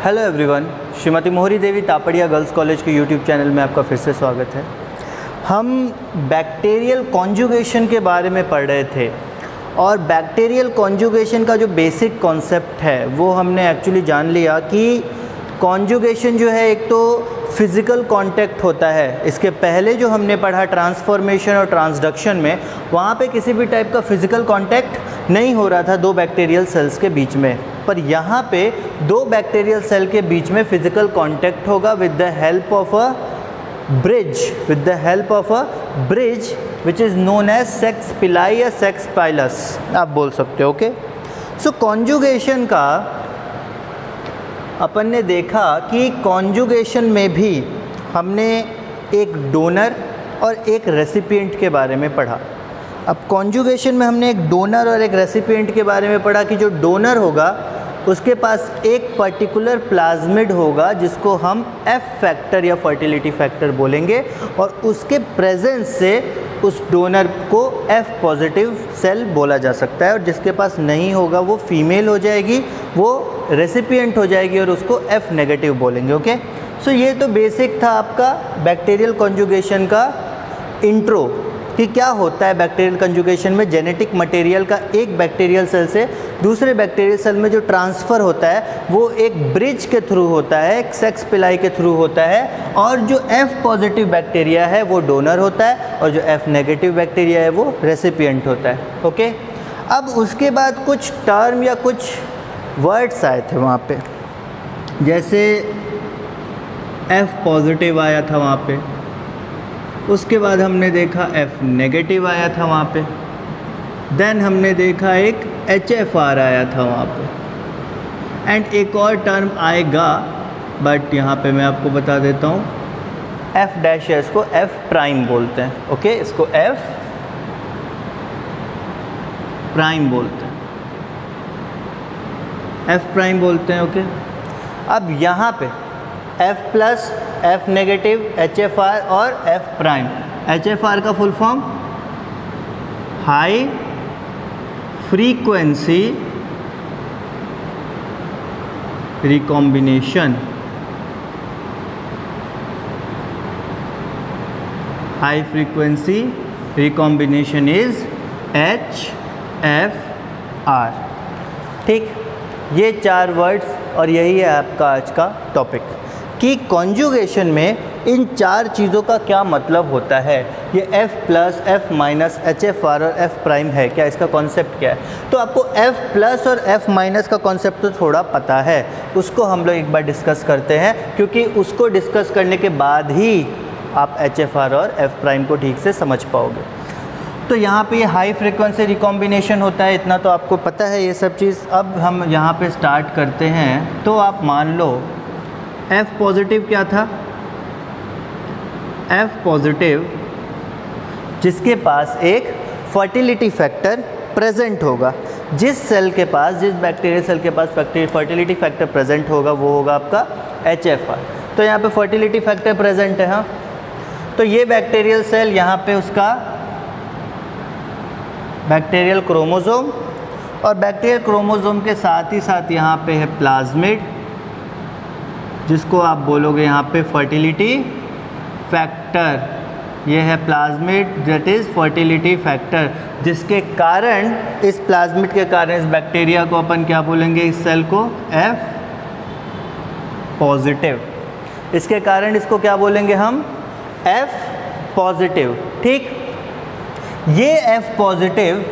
Hello everyone, Shrimati मोहरी देवी Tapadia girls college के YouTube channel में आपका फिर से स्वागत है। हम बैक्टीरियल कॉन्जुगेशन के बारे में पढ़ रहे थे और बैक्टीरियल कॉन्जुगेशन का जो बेसिक कॉन्सेप्ट है वो हमने एक्चुअली जान लिया कि कॉन्जुगेशन जो है एक तो फिज़िकल कांटेक्ट होता है। इसके पहले जो हमने पढ़ा ट्रांसफॉर्मेशन और ट्रांसडक्शन में, वहाँ पे किसी भी टाइप का फिज़िकल कांटेक्ट नहीं हो रहा था दो बैक्टीरियल सेल्स के बीच में, पर यहाँ पे दो बैक्टीरियल सेल के बीच में फिज़िकल कांटेक्ट होगा with the help of a bridge which is known as sex pili या सेक्स पाइलस आप बोल सकते हो। ओके, सो कॉन्जुगेशन का अपन ने देखा कि कॉन्जुगेशन में भी हमने एक डोनर और एक रेसिपिएंट के बारे में पढ़ा। अब कॉन्जुगेशन में हमने एक डोनर और एक रेसिपिएंट के बारे में पढ़ा कि जो डोनर होगा उसके पास एक पर्टिकुलर प्लाज्मिड होगा जिसको हम एफ फैक्टर या फर्टिलिटी फैक्टर बोलेंगे और उसके प्रेजेंस से उस डोनर को एफ पॉजिटिव सेल बोला जा सकता है, और जिसके पास नहीं होगा वो फीमेल हो जाएगी, वो रेसिपिएंट हो जाएगी और उसको एफ नेगेटिव बोलेंगे। ओके, सो ये तो बेसिक था आपका बैक्टीरियल कॉन्जुगेशन का इंट्रो कि क्या होता है बैक्टीरियल कॉन्जुगेशन में। जेनेटिक मटेरियल का एक बैक्टीरियल सेल से दूसरे बैक्टीरियल सेल में जो ट्रांसफ़र होता है वो एक ब्रिज के थ्रू होता है, एक सेक्स पिलाई के थ्रू होता है, और जो एफ पॉजिटिव बैक्टीरिया है वो डोनर होता है और जो एफ नेगेटिव बैक्टीरिया है वो रेसिपिएंट होता है। ओके, अब उसके बाद कुछ टर्म या कुछ वर्ड्स आए थे वहाँ पे, जैसे एफ पॉजिटिव आया था वहाँ पे, उसके बाद हमने देखा एफ नेगेटिव आया था वहाँ पे, देन हमने देखा एक HFR आया था वहाँ पे, एंड एक और टर्म आएगा बट यहाँ पे मैं आपको बता देता हूँ, एफ डैश है, इसको एफ प्राइम बोलते हैं। ओके, इसको एफ प्राइम बोलते हैं, एफ प्राइम बोलते हैं। ओके, अब यहाँ पे F plus, F negative, HFR और एफ प्राइम। HFR का full form high frequency recombination, high frequency recombination is HFR। ठीक, ये चार वर्ड्स और यही है आपका आज का टॉपिक कि कॉन्जुगेशन में इन चार चीज़ों का क्या मतलब होता है। ये F plus, F minus, HFR और F प्राइम है क्या, इसका कॉन्सेप्ट क्या है। तो आपको F प्लस और F माइनस का कॉन्सेप्ट तो थोड़ा पता है, उसको हम लोग एक बार डिस्कस करते हैं, क्योंकि उसको डिस्कस करने के बाद ही आप HFR और F प्राइम को ठीक से समझ पाओगे। तो यहाँ पे ये हाई फ्रिक्वेंसी रिकॉम्बिनेशन होता है, इतना तो आपको पता है ये सब चीज़। अब हम यहाँ पे स्टार्ट करते हैं। तो आप मान लो F पॉजिटिव क्या था, F पॉजिटिव जिसके पास एक फर्टिलिटी फैक्टर प्रेजेंट होगा। जिस सेल के पास, जिस बैक्टीरियल सेल के पास फर्टिलिटी फैक्टर प्रेजेंट होगा वो होगा आपका HFR। तो यहाँ पे फर्टिलिटी फैक्टर प्रेजेंट है। हाँ, तो ये बैक्टीरियल सेल यहाँ पे उसका बैक्टीरियल क्रोमोसोम, और बैक्टीरियल क्रोमोसोम के साथ ही साथ यहाँ पे है प्लाज्मिड, जिसको आप बोलोगे यहाँ पे फर्टिलिटी फैक्टर। ये है plasmid, that is fertility factor, जिसके कारण, इस प्लाज्मिड के कारण इस बैक्टीरिया को अपन क्या बोलेंगे, इस सेल को F पॉजिटिव। इसके कारण इसको क्या बोलेंगे हम, F पॉजिटिव। ठीक, ये F पॉजिटिव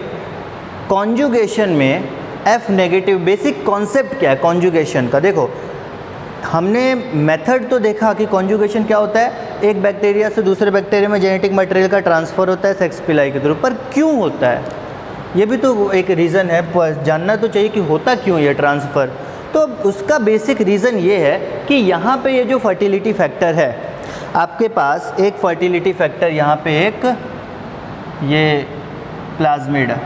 कॉन्जुगेशन में F नेगेटिव, बेसिक कॉन्सेप्ट क्या है कॉन्जुगेशन का। देखो, हमने मेथड तो देखा कि कॉन्जुगेशन क्या होता है, एक बैक्टीरिया से दूसरे बैक्टीरिया में जेनेटिक मटेरियल का ट्रांसफ़र होता है सेक्स पिलाई के थ्रू। पर क्यों होता है, ये भी तो एक रीज़न है, जानना तो चाहिए कि होता क्यों ये ट्रांसफ़र। तो उसका बेसिक रीज़न ये है कि यहाँ पे ये जो फर्टिलिटी फैक्टर है, आपके पास एक फर्टिलिटी फैक्टर यहाँ पे एक ये प्लाज्मिड है।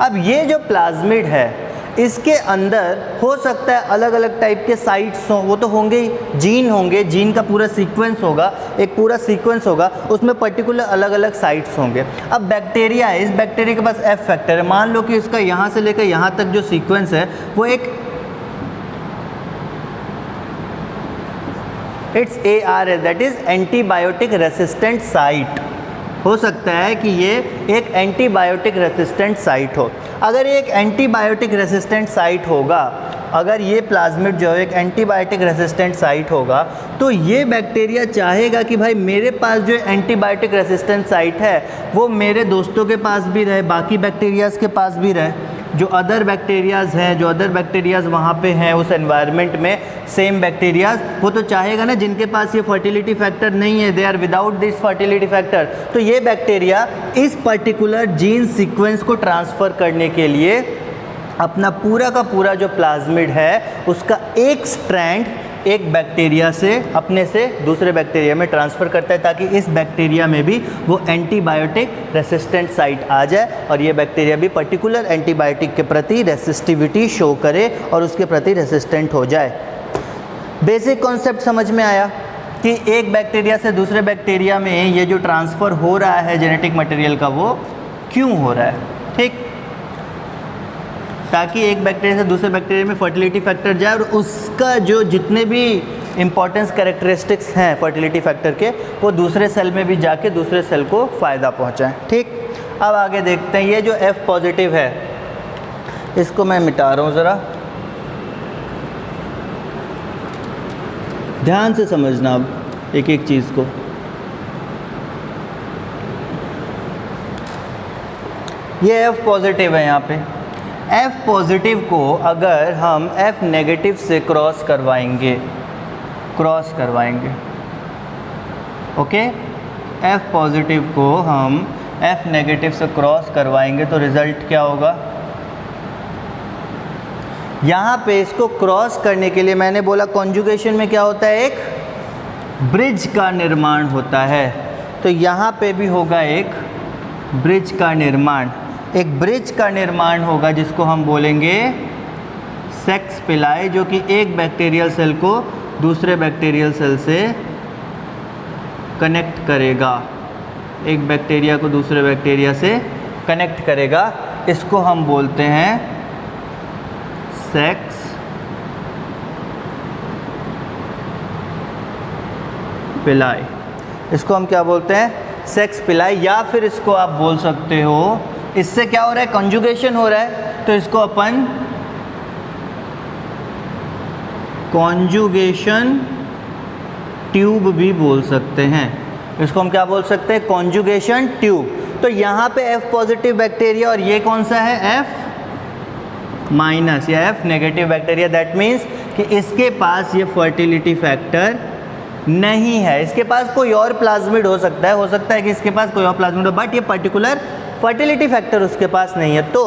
अब ये जो प्लाज्मिड है इसके अंदर हो सकता है अलग अलग टाइप के साइट्स हों, वो तो होंगे ही, जीन होंगे, जीन का पूरा सीक्वेंस होगा, एक पूरा सीक्वेंस होगा, उसमें पर्टिकुलर अलग अलग साइट्स होंगे। अब बैक्टीरिया है, इस बैक्टीरिया के पास एफ फैक्टर है, मान लो कि इसका यहाँ से लेकर यहाँ तक जो सीक्वेंस है वो एक it's ARS, that is antibiotic resistant site. हो सकता है कि ये एक एंटीबायोटिक रेसिस्टेंट साइट हो। अगर ये एक एंटीबायोटिक रेसिस्टेंट साइट होगा, अगर ये प्लाज्मिड जो है एक एंटीबायोटिक रेसिस्टेंट साइट होगा, तो ये बैक्टीरिया चाहेगा कि भाई मेरे पास जो एंटीबायोटिक रेसिस्टेंट साइट है वो मेरे दोस्तों के पास भी रहे, बाकी बैक्टीरियाज़ के पास भी रहे। जो अदर बैक्टीरियाज़ हैं, जो अदर बैक्टीरियाज़ वहाँ पे हैं उस एनवायरनमेंट में, सेम बैक्टीरियाज़, वो तो चाहेगा ना जिनके पास ये फर्टिलिटी फैक्टर नहीं है, they are without this fertility factor, तो ये बैक्टीरिया इस पर्टिकुलर जीन सीक्वेंस को ट्रांसफ़र करने के लिए अपना पूरा का पूरा जो प्लाज्मिड है उसका एक स्ट्रैंड एक बैक्टीरिया से अपने से दूसरे बैक्टीरिया में ट्रांसफ़र करता है, ताकि इस बैक्टीरिया में भी वो एंटीबायोटिक रेसिस्टेंट साइट आ जाए और ये बैक्टीरिया भी पर्टिकुलर एंटीबायोटिक के प्रति रेसिस्टिविटी शो करे और उसके प्रति रेसिस्टेंट हो जाए। बेसिक कॉन्सेप्ट समझ में आया कि एक बैक्टीरिया से दूसरे बैक्टीरिया में ये जो ट्रांसफ़र हो रहा है जेनेटिक मटेरियल का, वो क्यों हो रहा है, ठीक, ताकि एक बैक्टीरिया से दूसरे बैक्टीरिया में फर्टिलिटी फैक्टर जाए और उसका जो जितने भी इंपॉर्टेंस कैरेक्टरिस्टिक्स हैं फर्टिलिटी फैक्टर के, वो दूसरे सेल में भी जाके दूसरे सेल को फ़ायदा पहुंचाएं। ठीक, अब आगे देखते हैं। ये जो F पॉजिटिव है इसको मैं मिटा रहा हूँ, ज़रा ध्यान से समझना अब एक एक चीज़ को। ये F पॉजिटिव है, यहाँ पे F पॉजिटिव को अगर हम F नेगेटिव से क्रॉस करवाएंगे, ओके, F पॉजिटिव को हम F नेगेटिव से क्रॉस करवाएंगे तो रिज़ल्ट क्या होगा। यहाँ पे इसको क्रॉस करने के लिए मैंने बोला कॉन्जुगेशन में क्या होता है, एक ब्रिज का निर्माण होता है, तो यहाँ पे भी होगा एक ब्रिज का निर्माण। एक ब्रिज का निर्माण होगा जिसको हम बोलेंगे सेक्स पिलाई, जो कि एक बैक्टीरियल सेल को दूसरे बैक्टीरियल सेल से कनेक्ट करेगा, एक बैक्टीरिया को दूसरे बैक्टीरिया से कनेक्ट करेगा। इसको हम बोलते हैं सेक्स पिलाई। इसको हम क्या बोलते हैं, सेक्स पिलाई, या फिर इसको आप बोल सकते हो, इससे क्या हो रहा है, कॉन्जुगेशन हो रहा है, तो इसको अपन कॉन्जुगेशन ट्यूब भी बोल सकते हैं। इसको हम क्या बोल सकते हैं, कॉन्जुगेशन ट्यूब। तो यहाँ पे F पॉजिटिव बैक्टीरिया और ये कौन सा है, F माइनस या F negative bacteria. That means कि इसके पास ये फर्टिलिटी फैक्टर नहीं है, इसके पास कोई और प्लाज्मिड हो सकता है कि इसके पास कोई और प्लाज्मिड हो, बट ये पर्टिकुलर फर्टिलिटी फैक्टर उसके पास नहीं है। तो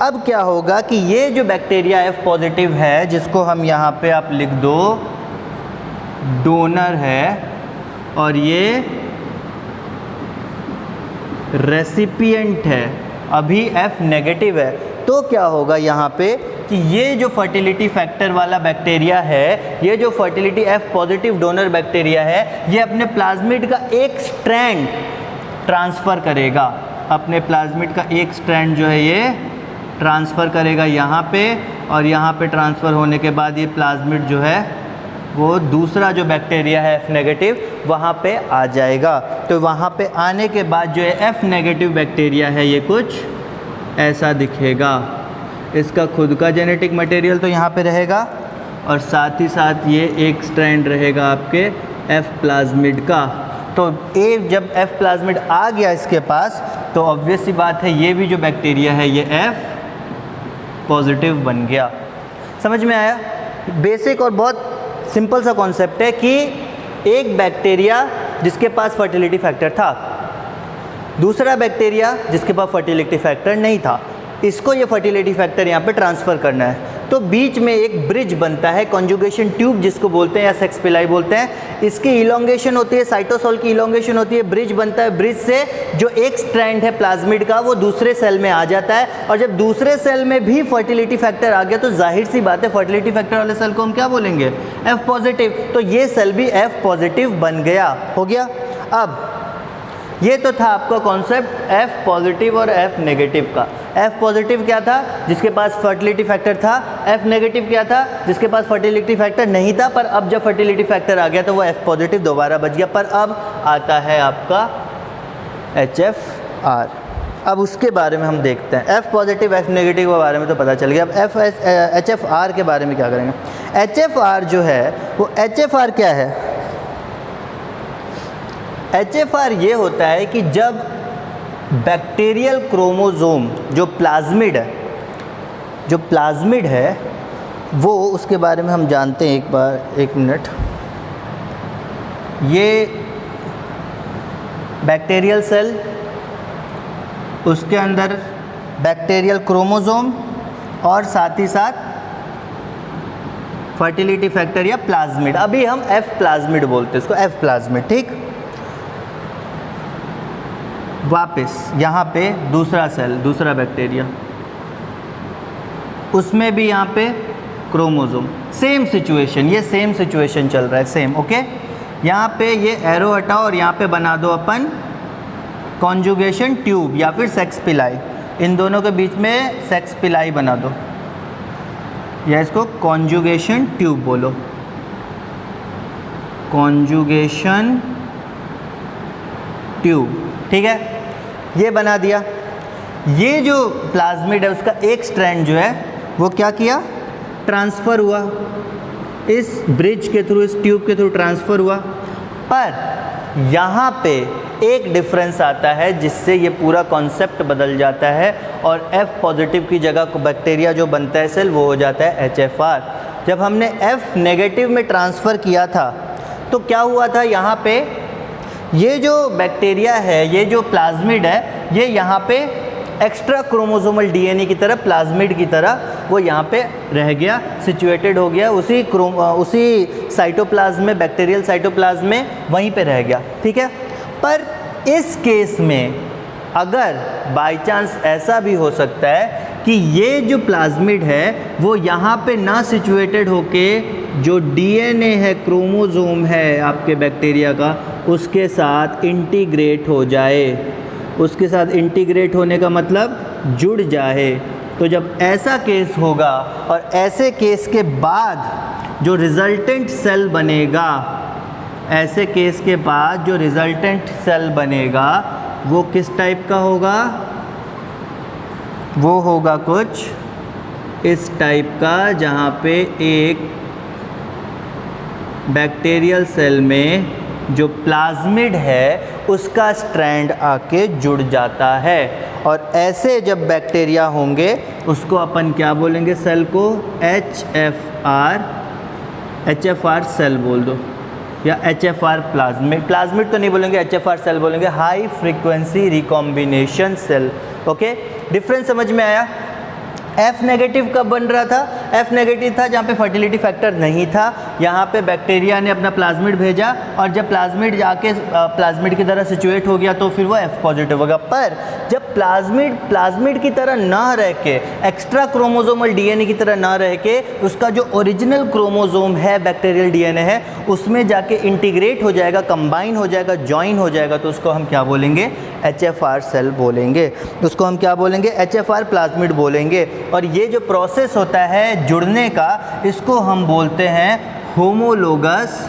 अब क्या होगा कि ये जो बैक्टीरिया F पॉजिटिव है, जिसको हम यहाँ पे आप लिख दो डोनर है और ये रेसिपिएंट है, अभी F नेगेटिव है, तो क्या होगा यहाँ पे कि ये जो फर्टिलिटी फैक्टर वाला बैक्टीरिया है, ये जो fertility F positive donor bacteria है, ये अपने प्लाज्मिड का एक स्ट्रैंड ट्रांसफ़र करेगा, अपने प्लाज्मिड का एक स्ट्रैंड जो है ये ट्रांसफ़र करेगा यहाँ पे, और यहाँ पे ट्रांसफ़र होने के बाद ये प्लाज्मिड जो है वो दूसरा जो बैक्टीरिया है F नेगेटिव वहाँ पे आ जाएगा। तो वहाँ पे आने के बाद जो है F नेगेटिव बैक्टीरिया है ये कुछ ऐसा दिखेगा, इसका खुद का जेनेटिक मटेरियल तो यहाँ पे रहेगा और साथ ही साथ ये एक स्ट्रैंड रहेगा आपके F प्लाज्मिड का। तो जब F प्लाज्मिड आ गया इसके पास, तो ऑब्वियस सी बात है ये भी जो बैक्टीरिया है ये F पॉजिटिव बन गया। समझ में आया? बेसिक और बहुत सिंपल सा कॉन्सेप्ट है कि एक बैक्टीरिया जिसके पास फर्टिलिटी फैक्टर था, दूसरा बैक्टीरिया जिसके पास फर्टिलिटी फैक्टर नहीं था, इसको ये फर्टिलिटी फैक्टर यहाँ पे ट्रांसफ़र करना है, तो बीच में एक ब्रिज बनता है, कॉन्जुगेशन ट्यूब जिसको बोलते हैं या सेक्स पिलाई बोलते हैं। इसकी इलोंगेशन होती है, साइटोसोल की इलोंगेशन होती है, ब्रिज बनता है, ब्रिज से जो एक स्ट्रैंड है प्लाज्मिड का वो दूसरे सेल में आ जाता है, और जब दूसरे सेल में भी फर्टिलिटी फैक्टर आ गया तो जाहिर सी बात है फर्टिलिटी फैक्टर वाले सेल को हम क्या बोलेंगे, F पॉजिटिव। तो ये सेल भी F पॉजिटिव बन गया, हो गया। अब ये तो था आपका कॉन्सेप्ट F पॉजिटिव और F नेगेटिव का। F पॉजिटिव क्या था? जिसके पास फर्टिलिटी फैक्टर था। F नेगेटिव क्या था? जिसके पास फर्टिलिटी फैक्टर नहीं था, पर अब जब फर्टिलिटी फैक्टर आ गया तो वो F पॉजिटिव दोबारा बच गया। पर अब आता है आपका HFR। अब उसके बारे में हम देखते हैं। F पॉजिटिव F नेगेटिव के बारे में तो पता चल गया। अब HFR के बारे में क्या करेंगे? HFR जो है वो HFR क्या है? HFR ये होता है कि जब बैक्टीरियल क्रोमोसोम जो प्लाज्मिड है वो, उसके बारे में हम जानते हैं। एक मिनट, ये बैक्टीरियल सेल, उसके अंदर बैक्टीरियल क्रोमोसोम और साथ ही साथ फर्टिलिटी फैक्टर या प्लाज्मिड। अभी हम F प्लाज्मिड बोलते हैं इसको, F प्लाज्मिड। ठीक, वापस यहाँ पे दूसरा सेल, दूसरा बैक्टीरिया, उसमें भी यहाँ पे क्रोमोसोम, सेम सिचुएशन, ये सेम सिचुएशन चल रहा है, सेम। ओके, यहाँ पे ये एरो हटाओ और यहाँ पे बना दो अपन कॉन्जुगेशन ट्यूब या फिर सेक्स पिलाई। इन दोनों के बीच में सेक्स पिलाई बना दो, या इसको कॉन्जुगेशन ट्यूब बोलो, कॉन्जुगेशन ट्यूब। ठीक है, ये बना दिया। ये जो प्लाज्मिड है उसका एक स्ट्रैंड जो है वो क्या किया? ट्रांसफ़र हुआ, इस ब्रिज के थ्रू, इस ट्यूब के थ्रू ट्रांसफ़र हुआ। पर यहाँ पे एक डिफरेंस आता है जिससे ये पूरा कॉन्सेप्ट बदल जाता है और F पॉजिटिव की जगह को बैक्टीरिया जो बनता है सेल, वो हो जाता है HFR। जब हमने F नेगेटिव में ट्रांसफ़र किया था तो क्या हुआ था? यहाँ पे ये जो बैक्टीरिया है, ये जो प्लाज्मिड है, ये यहाँ पे एक्स्ट्रा क्रोमोसोमल DNA की तरह, प्लाज्मिड की तरह वो यहाँ पे रह गया, सिचुएटेड हो गया उसी साइटोप्लाज्म में, बैक्टीरियल साइटोप्लाज्म में वहीं पे रह गया। ठीक है, पर इस केस में अगर बाय चांस ऐसा भी हो सकता है कि ये जो प्लाज्मिड है वो यहाँ पे ना सिचुएटेड होके जो DNA है, क्रोमोसोम है आपके बैक्टीरिया का, उसके साथ इंटीग्रेट हो जाए। उसके साथ इंटीग्रेट होने का मतलब जुड़ जाए। तो जब ऐसा केस होगा और ऐसे केस के बाद जो रिजल्टेंट सेल बनेगा, ऐसे केस के बाद जो रिजल्टेंट सेल बनेगा वो किस टाइप का होगा? वो होगा कुछ इस टाइप का, जहाँ पे एक बैक्टीरियल सेल में जो प्लाज्मिड है उसका स्ट्रैंड आके जुड़ जाता है। और ऐसे जब बैक्टीरिया होंगे उसको अपन क्या बोलेंगे? सेल को HFR सेल बोल दो, या HFR प्लाज्मिड तो नहीं बोलेंगे, HFR सेल बोलेंगे, high frequency recombination cell. Okay, difference समझ में आया? F नेगेटिव कब बन रहा था? F नेगेटिव था जहाँ पे फर्टिलिटी फैक्टर नहीं था। यहाँ पे बैक्टीरिया ने अपना प्लाज्मिड भेजा और जब प्लाज्मिड जाके प्लाज्मिड की तरह सिचुएट हो गया तो फिर वो F पॉजिटिव होगा। पर जब प्लाज्मिड की तरह ना रह के, एक्स्ट्रा क्रोमोसोमल DNA की तरह ना रह के, उसका जो ओरिजिनल क्रोमोसोम है, बैक्टीरियल DNA है, उसमें जाके इंटीग्रेट हो जाएगा, कंबाइन हो जाएगा, ज्वाइन हो जाएगा, तो उसको हम क्या बोलेंगे? HFR सेल बोलेंगे। उसको हम क्या बोलेंगे? HFR प्लाज्मिड बोलेंगे। और ये जो प्रोसेस होता है जुड़ने का, इसको हम बोलते हैं होमोलोगस।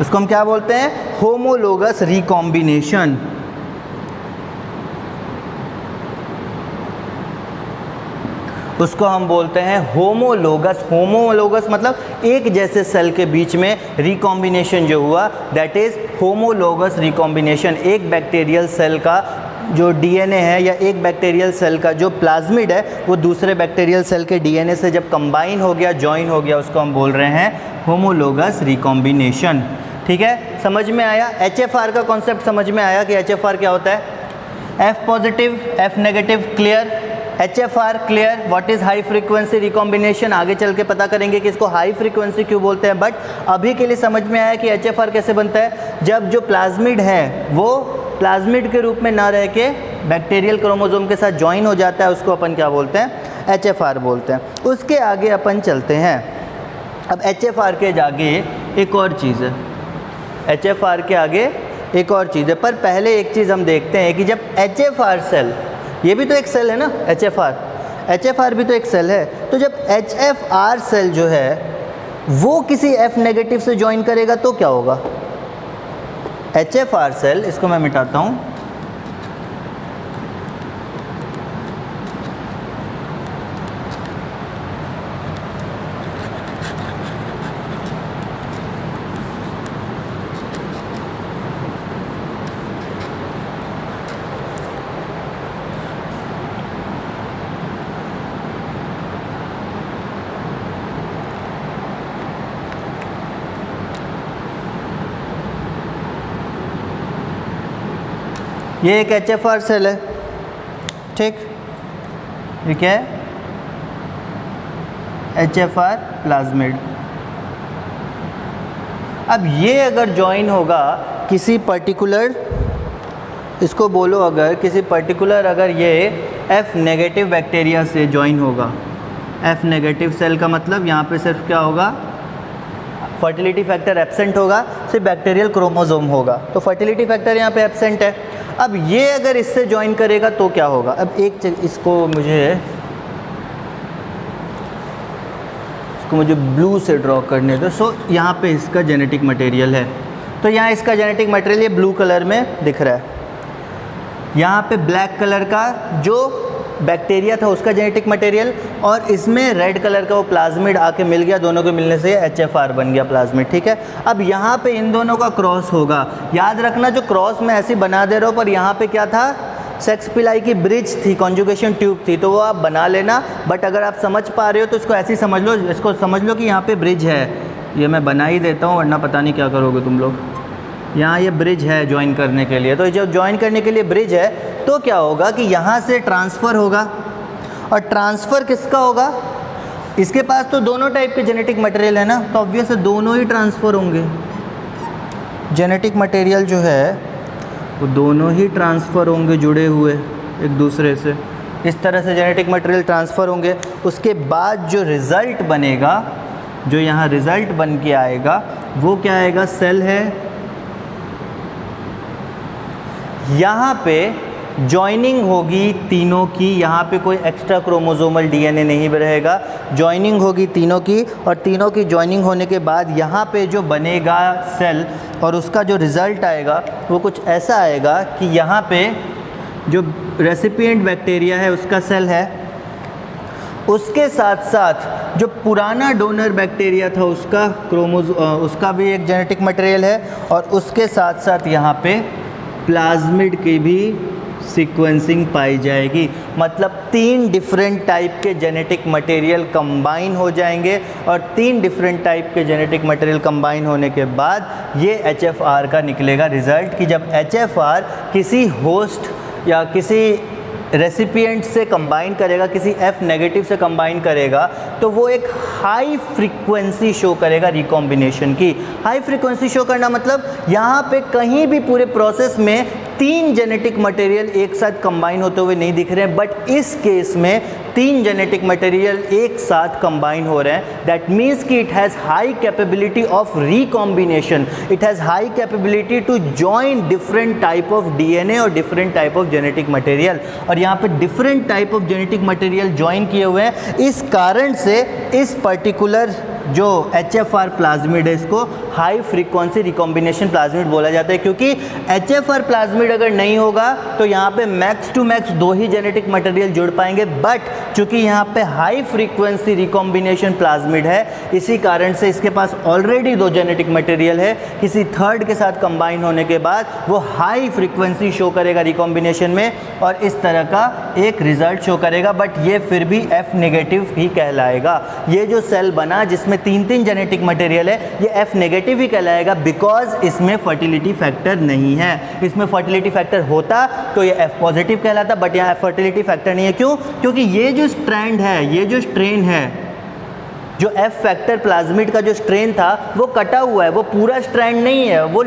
इसको हम क्या बोलते हैं? Homologous recombination. उसको हम बोलते हैं होमोलोगस। होमोलोगस मतलब एक जैसे सेल के बीच में रिकॉम्बिनेशन जो हुआ, दैट इज होमोलोगस रिकॉम्बिनेशन। एक बैक्टीरियल सेल का जो DNA है या एक बैक्टीरियल सेल का जो प्लाज्मिड है वो दूसरे बैक्टीरियल सेल के DNA से जब कंबाइन हो गया, जॉइन हो गया, उसको हम बोल रहे हैं होमोलोगस रिकॉम्बिनेशन। ठीक है, समझ में आया? HFR का कॉन्सेप्ट समझ में आया कि HFR क्या होता है? F positive F negative clear, HFR clear. What is high frequency recombination? आगे चल के पता करेंगे कि इसको हाई फ्रीक्वेंसी क्यों बोलते हैं, बट अभी के लिए समझ में आया कि HFR कैसे बनता है। जब जो प्लाज्मिड है वो प्लाज्मिड के रूप में ना रह के बैक्टीरियल क्रोमोसोम के साथ ज्वाइन हो जाता है, उसको अपन क्या बोलते हैं? HFR बोलते हैं। उसके आगे अपन चलते हैं। अब HFR के आगे एक और चीज़ है। HFR के आगे एक और चीज़ है, पर पहले एक चीज़ हम देखते हैं कि जब HFR सेल, ये भी तो एक सेल है ना, HFR भी तो एक सेल है, तो जब HFR सेल जो है वो किसी F नेगेटिव से ज्वाइन करेगा तो क्या होगा? HFR सेल, इसको मैं मिटाता हूँ, ये एक HFR सेल है, ठीक, ये क्या है? HFR plasmid. अब ये अगर ज्वाइन होगा किसी पर्टिकुलर, इसको बोलो अगर किसी पर्टिकुलर, अगर ये F नेगेटिव बैक्टीरिया से ज्वाइन होगा, F नेगेटिव सेल का मतलब यहाँ पे सिर्फ क्या होगा? फर्टिलिटी फैक्टर एब्सेंट होगा, सिर्फ बैक्टीरियल क्रोमोसोम होगा, तो फर्टिलिटी फैक्टर यहाँ पे एब्सेंट है। अब ये अगर इससे ज्वाइन करेगा तो क्या होगा? अब इसको मुझे ब्लू से ड्रॉ करने दो। सो यहाँ पे इसका जेनेटिक मटेरियल है, तो यहाँ इसका जेनेटिक मटेरियल ये ब्लू कलर में दिख रहा है, यहाँ पे ब्लैक कलर का जो बैक्टीरिया था उसका जेनेटिक मटेरियल, और इसमें रेड कलर का वो प्लाज्मिड आके मिल गया, दोनों के मिलने से HFR बन गया प्लाज्मिड, ठीक है। अब यहाँ पे इन दोनों का क्रॉस होगा, याद रखना जो क्रॉस मैं ऐसे बना दे रहा हूँ, पर यहाँ पे क्या था? सेक्स पिलाई की ब्रिज थी, कॉन्जुगेशन ट्यूब थी, तो वो आप बना लेना, बट अगर आप समझ पा रहे हो तो इसको ऐसे ही समझ लो, इसको समझ लो कि यहाँ पे ब्रिज है, ये मैं बना ही देता हूँ वरना पता नहीं क्या करोगे तुम लोग। यहाँ ये ब्रिज है ज्वाइन करने के लिए, तो जब ज्वाइन करने के लिए ब्रिज है तो क्या होगा कि यहाँ से ट्रांसफ़र होगा, और ट्रांसफ़र किसका होगा? इसके पास तो दोनों टाइप के जेनेटिक मटेरियल है ना, तो ऑब्वियस है दोनों ही ट्रांसफ़र होंगे, जेनेटिक मटेरियल जो है वो दोनों ही ट्रांसफ़र होंगे जुड़े हुए एक दूसरे से, इस तरह से जेनेटिक मटेरियल ट्रांसफ़र होंगे। उसके बाद जो रिज़ल्ट बनेगा, जो यहाँ रिज़ल्ट बन के आएगा वो क्या आएगा? सेल है, यहाँ पे जॉइनिंग होगी तीनों की, यहाँ पे कोई एक्स्ट्रा क्रोमोसोमल DNA नहीं रहेगा, जॉइनिंग होगी तीनों की, और तीनों की जॉइनिंग होने के बाद यहाँ पे जो बनेगा सेल और उसका जो रिज़ल्ट आएगा वो कुछ ऐसा आएगा कि यहाँ पे जो रेसिपिएंट बैक्टीरिया है उसका सेल है, उसके साथ साथ जो पुराना डोनर बैक्टीरिया था उसका उसका भी एक जेनेटिक मटेरियल है, और उसके साथ साथ यहाँ पे प्लाज्मिड की भी सीक्वेंसिंग पाई जाएगी। मतलब 3 डिफरेंट टाइप के जेनेटिक मटेरियल कंबाइन हो जाएंगे, और 3 डिफरेंट टाइप के जेनेटिक मटेरियल कंबाइन होने के बाद ये HFR का निकलेगा रिज़ल्ट, कि जब HFR किसी होस्ट या किसी रेसिपिएंट से कंबाइन करेगा, किसी F नेगेटिव से कंबाइन करेगा, तो वो एक हाई फ्रीक्वेंसी शो करेगा रिकॉम्बिनेशन की। हाई फ्रीक्वेंसी शो करना मतलब यहाँ पे कहीं भी पूरे प्रोसेस में 3 जेनेटिक मटेरियल एक साथ कंबाइन होते हुए नहीं दिख रहे हैं, बट इस केस में 3 जेनेटिक मटेरियल एक साथ कंबाइन हो रहे हैं। दैट मीन्स कि it has high capability of recombination, it has high capability to join different type of DNA और different type of genetic material, और यहाँ पे different type of genetic material join किए हुए हैं। इस कारण से इस पर्टिकुलर जो HFR प्लाज्मिड है इसको हाई फ्रीक्वेंसी रिकॉम्बिनेशन प्लाज्मिड बोला जाता है, क्योंकि HFR प्लाज्मिड अगर नहीं होगा तो यहाँ पे मैक्स टू मैक्स 2 ही जेनेटिक मटेरियल जुड़ पाएंगे, बट चूंकि यहाँ पे हाई फ्रीक्वेंसी रिकॉम्बिनेशन प्लाज्मिड है, इसी कारण से इसके पास ऑलरेडी 2 जेनेटिक मटेरियल है, किसी थर्ड के साथ कंबाइन होने के बाद वो हाई फ्रीक्वेंसी शो करेगा रिकॉम्बिनेशन में, और इस तरह का एक रिजल्ट शो करेगा, बट ये फिर भी F नेगेटिव ही कहलाएगा। ये जो सेल बना जिसमें 3 जेनेटिक मटेरियल है, ये F नेगेटिव ही कहलाएगा, बिकॉज इसमें फर्टिलिटी फैक्टर नहीं है। इसमें फर्टिलिटी फैक्टर होता तो ये F पॉजिटिव कहलाता, बट यहाँ फर्टिलिटी फैक्टर नहीं है। क्यों? क्योंकि ये जो स्ट्रैंड है, ये जो स्ट्रेन है, जो F फैक्टर प्लाज्मिड का जो स्ट्रेन था वो कटा हुआ है, वो पूरा स्ट्रैंड नहीं है, वो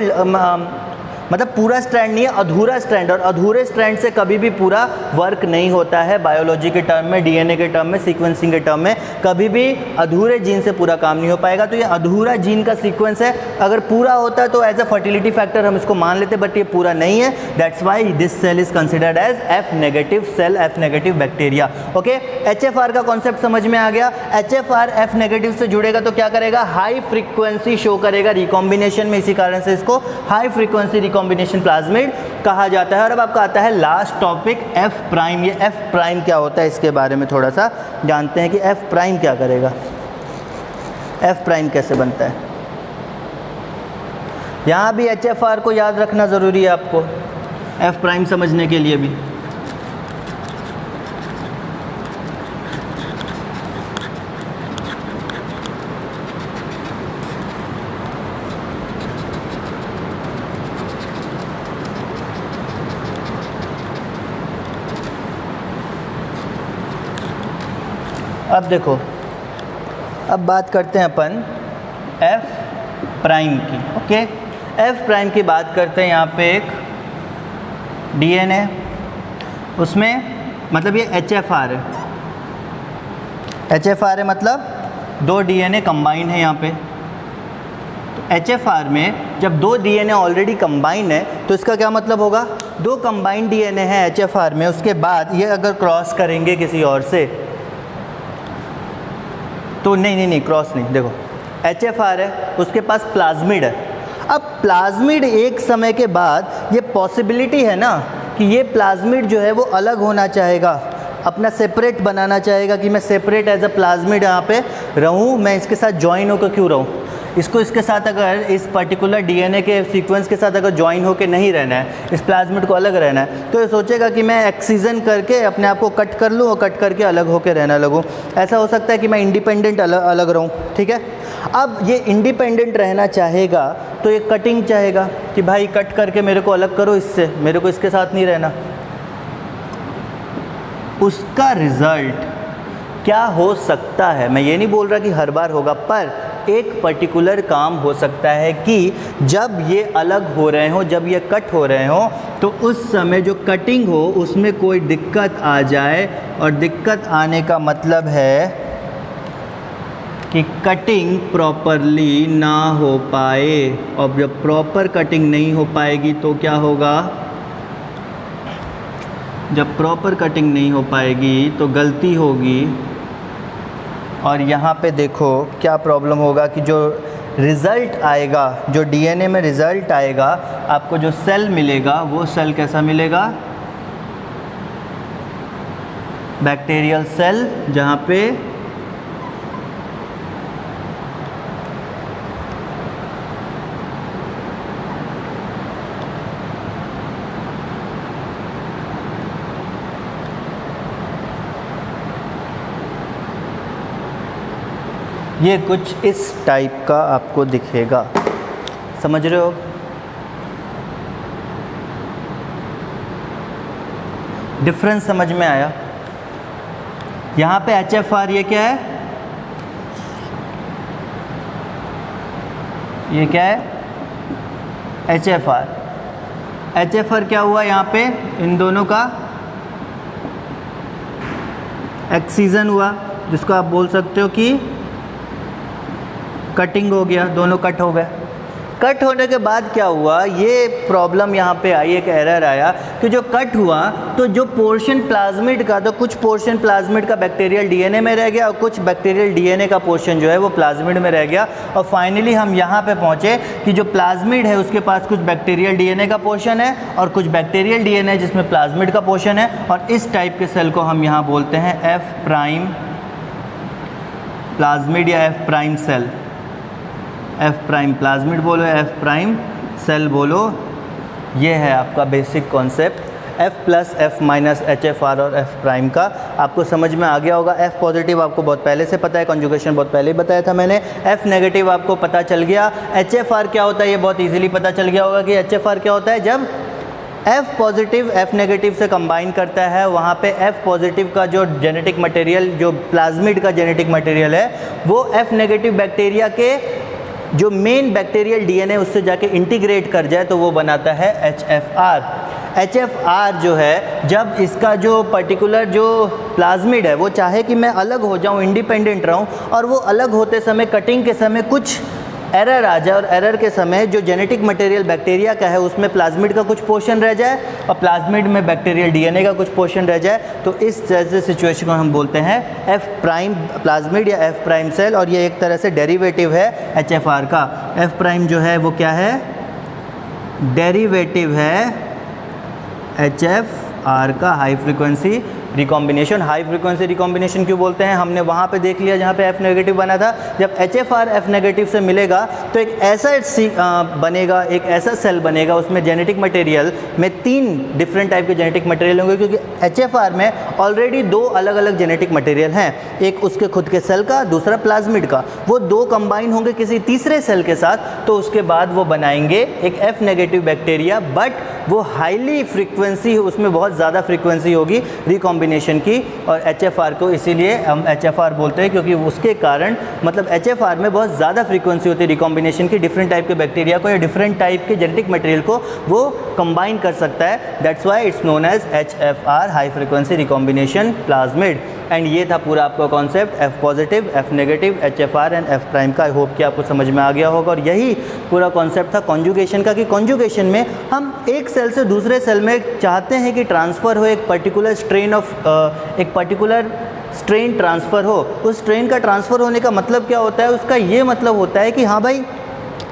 मतलब पूरा स्ट्रैंड नहीं है, अधूरा स्ट्रैंड, और अधूरे स्ट्रैंड से कभी भी पूरा वर्क नहीं होता है बायोलॉजी के टर्म में, डीएनए के टर्म में, सीक्वेंसिंग के टर्म में, कभी भी अधूरे जीन से पूरा काम नहीं हो पाएगा। तो ये अधूरा जीन का सीक्वेंस है, अगर पूरा होता है तो एज अ फर्टिलिटी फैक्टर हम इसको मान लेते, बट ये पूरा नहीं है, that's why this cell is considered as F negative cell, F negative bacteria. Okay, HFR का कॉन्सेप्ट समझ में आ गया। HFR F नेगेटिव से जुड़ेगा तो क्या करेगा, हाई फ्रीक्वेंसी शो करेगा रिकॉम्बिनेशन में, इसी कारण से इसको हाई फ्रीक्वेंसी रिकॉम्बिनेशन प्लाज्मिड कहा जाता है। और अब आपका आता है लास्ट टॉपिक F प्राइम। ये F प्राइम क्या होता है इसके बारे में थोड़ा सा जानते हैं कि F प्राइम क्या करेगा, F प्राइम कैसे बनता है। यहाँ भी HFR को याद रखना ज़रूरी है आपको F प्राइम समझने के लिए भी। अब देखो, अब बात करते हैं अपन F प्राइम की। ओके, F प्राइम की बात करते हैं। यहाँ पे एक DNA, उसमें मतलब ये HFR है, HFR है मतलब दो DNA कंबाइन है यहाँ पे। तो HFR में जब दो DNA ऑलरेडी कंबाइन है तो इसका क्या मतलब होगा, दो कंबाइंड DNA है HFR में, उसके बाद ये अगर क्रॉस करेंगे किसी और से तो नहीं क्रॉस नहीं, देखो HFR है, उसके पास प्लाज्मिड है। अब प्लाज्मिड एक समय के बाद ये पॉसिबिलिटी है ना कि ये प्लाज्मिड जो है वो अलग होना चाहेगा, अपना सेपरेट बनाना चाहेगा कि मैं सेपरेट एज अ प्लाज्मिड यहाँ पे रहूँ, मैं इसके साथ ज्वाइन होकर क्यों रहूँ। इसको इसके साथ अगर इस पर्टिकुलर डीएनए के सीक्वेंस के साथ अगर ज्वाइन होकर नहीं रहना है, इस प्लाज्मिड को अलग रहना है, तो ये सोचेगा कि मैं एक्सीजन करके अपने आप को कट कर लूँ और कट करके अलग होकर रहना लगूँ। ऐसा हो सकता है कि मैं इंडिपेंडेंट अलग रहूँ, ठीक है। अब ये इंडिपेंडेंट रहना चाहेगा तो ये कटिंग चाहेगा कि भाई कट करके मेरे को अलग करो इससे, मेरे को इसके साथ नहीं रहना। उसका रिज़ल्ट क्या हो सकता है, मैं ये नहीं बोल रहा कि हर बार होगा, पर एक पर्टिकुलर काम हो सकता है कि जब ये अलग हो रहे हों, जब ये कट हो रहे हों, तो उस समय जो कटिंग हो उसमें कोई दिक्कत आ जाए। और दिक्कत आने का मतलब है कि कटिंग प्रॉपरली ना हो पाए, और जब प्रॉपर कटिंग नहीं हो पाएगी तो क्या होगा, जब प्रॉपर कटिंग नहीं हो पाएगी तो गलती होगी। और यहाँ पे देखो क्या प्रॉब्लम होगा कि जो रिज़ल्ट आएगा, जो डीएनए में रिज़ल्ट आएगा, आपको जो सेल मिलेगा वो सेल कैसा मिलेगा, बैक्टीरियल सेल, जहाँ पे ये कुछ इस टाइप का आपको दिखेगा, समझ रहे हो। डिफरेंस समझ में आया। यहाँ पे HFR, ये क्या है, ये क्या है HFR। HFR क्या हुआ यहाँ पे, इन दोनों का एक्सीजन हुआ, जिसको आप बोल सकते हो कि कटिंग हो गया, दोनों कट हो गए। कट होने के बाद क्या हुआ, ये प्रॉब्लम यहाँ पे आई, एक एरर आया कि जो कट हुआ तो जो पोर्शन प्लाज्मिड का, तो कुछ पोर्शन प्लाज्मिड का बैक्टीरियल डीएनए में रह गया और कुछ बैक्टीरियल डीएनए का पोर्शन जो है वो प्लाज्मिड में रह गया। और फाइनली हम यहाँ पे पहुँचे कि जो प्लाज्मिड है उसके पास कुछ बैक्टीरियल डीएनए का पोर्शन है और कुछ बैक्टीरियल डीएनए जिसमें प्लाज्मिड का पोर्शन है। और इस टाइप के सेल को हम यहाँ बोलते हैं F प्राइम प्लाज्मिड या F prime cell. F prime plasmid बोलो, F प्राइम सेल बोलो। ये है आपका basic concept F plus F minus HFR और F प्राइम का। आपको समझ में आ गया होगा। F पॉजिटिव आपको बहुत पहले से पता है, कॉन्जुगेशन बहुत पहले ही बताया था मैंने। F नेगेटिव आपको पता चल गया। HFR क्या होता है ये बहुत इजीली पता चल गया होगा कि HFR क्या होता है। जब F पॉजिटिव F नेगेटिव से कंबाइन करता है, वहाँ पे F पॉजिटिव का जो जेनेटिक मटेरियल, जो प्लाज्मिड का जेनेटिक मटेरियल है, वो F नेगेटिव बैक्टीरिया के जो मेन बैक्टीरियल डीएनए उससे जाके इंटीग्रेट कर जाए तो वो बनाता है HFR। HFR जो है, जब इसका जो पर्टिकुलर जो प्लाज्मिड है वो चाहे कि मैं अलग हो जाऊं, इंडिपेंडेंट रहूं, और वो अलग होते समय कटिंग के समय कुछ एरर आ जाए और एरर के समय जो जेनेटिक मटेरियल बैक्टीरिया का है उसमें प्लाज्मिड का कुछ पोर्शन रह जाए और प्लाज्मिड में बैक्टीरियल डीएनए का कुछ पोर्शन रह जाए, तो इस जैसे सिचुएशन को हम बोलते हैं F प्राइम प्लाज्मिड या F प्राइम सेल। और ये एक तरह से डेरिवेटिव है HFR का। F प्राइम जो है वो क्या है, डेरिवेटिव है HFR का, high frequency recombination. High frequency recombination क्यों बोलते हैं, हमने वहाँ पे देख लिया जहाँ पे F नेगेटिव बना था। जब HFR F नेगेटिव से मिलेगा तो एक ऐसा बनेगा, एक ऐसा सेल बनेगा उसमें जेनेटिक मटेरियल में 3 डिफरेंट टाइप के जेनेटिक मटेरियल होंगे, क्योंकि HFR में ऑलरेडी 2 अलग अलग जेनेटिक मटेरियल हैं, एक उसके खुद के सेल का, दूसरा प्लाज्मिड का। वो 2 कंबाइन होंगे किसी तीसरे सेल के साथ, तो उसके बाद वो बनाएंगे एक F नेगेटिव बैक्टीरिया, बट वो हाईली फ्रीक्वेंसी, उसमें बहुत ज़्यादा फ्रीक्वेंसी होगी रिकॉम्बिनेशन की। और HFR को इसीलिए हम HFR बोलते हैं, क्योंकि उसके कारण मतलब HFR में बहुत ज़्यादा फ्रीक्वेंसी होती है रिकॉम्बिनेशन की, डिफरेंट टाइप के बैक्टीरिया को या डिफरेंट टाइप के जेनेटिक मटेरियल को वो कंबाइन कर सकता है। That's why it's known as HFR, high frequency recombination plasmid. And ये था पूरा आपका concept F positive, F negative, HFR and F prime का। आई होप कि आपको समझ में आ गया होगा। और यही पूरा कॉन्सेप्ट था कॉन्जुगेशन का, कि कॉन्जुगेशन में हम एक सेल से दूसरे सेल में चाहते हैं कि ट्रांसफ़र हो, एक पर्टिकुलर स्ट्रेन ट्रांसफ़र हो। उस स्ट्रेन का ट्रांसफ़र होने का मतलब क्या होता है, उसका ये मतलब होता है कि हाँ भाई,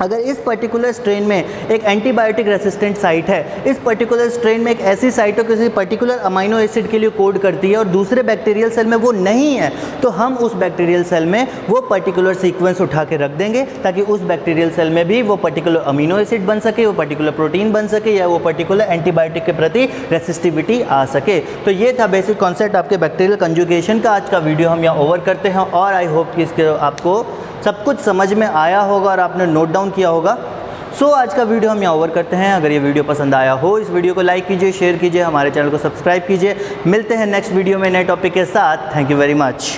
अगर इस पर्टिकुलर स्ट्रेन में एक एंटीबायोटिक रेसिस्टेंट साइट है, इस पर्टिकुलर स्ट्रेन में एक ऐसी साइट हो किसी पर्टिकुलर अमीनो एसिड के लिए कोड करती है और दूसरे बैक्टीरियल सेल में वो नहीं है, तो हम उस बैक्टीरियल सेल में वो पर्टिकुलर सीक्वेंस उठा के रख देंगे ताकि उस बैक्टीरियल सेल में भी वो पर्टिकुलर अमीनो एसिड बन सके, वो पर्टिकुलर प्रोटीन बन सके, या वो पर्टिकुलर एंटीबायोटिक के प्रति रेसिस्टिविटी आ सके। तो ये था बेसिक कॉन्सेप्ट आपके बैक्टीरियल कंजुगेशन का। आज का वीडियो हम यहाँ ओवर करते हैं और आई होप कि इसके आपको सब कुछ समझ में आया होगा और आपने नोट डाउन किया होगा। सो आज का वीडियो हम यहाँ ओवर करते हैं। अगर ये वीडियो पसंद आया हो, इस वीडियो को लाइक कीजिए, शेयर कीजिए, हमारे चैनल को सब्सक्राइब कीजिए। मिलते हैं नेक्स्ट वीडियो में नए टॉपिक के साथ। Thank you very much.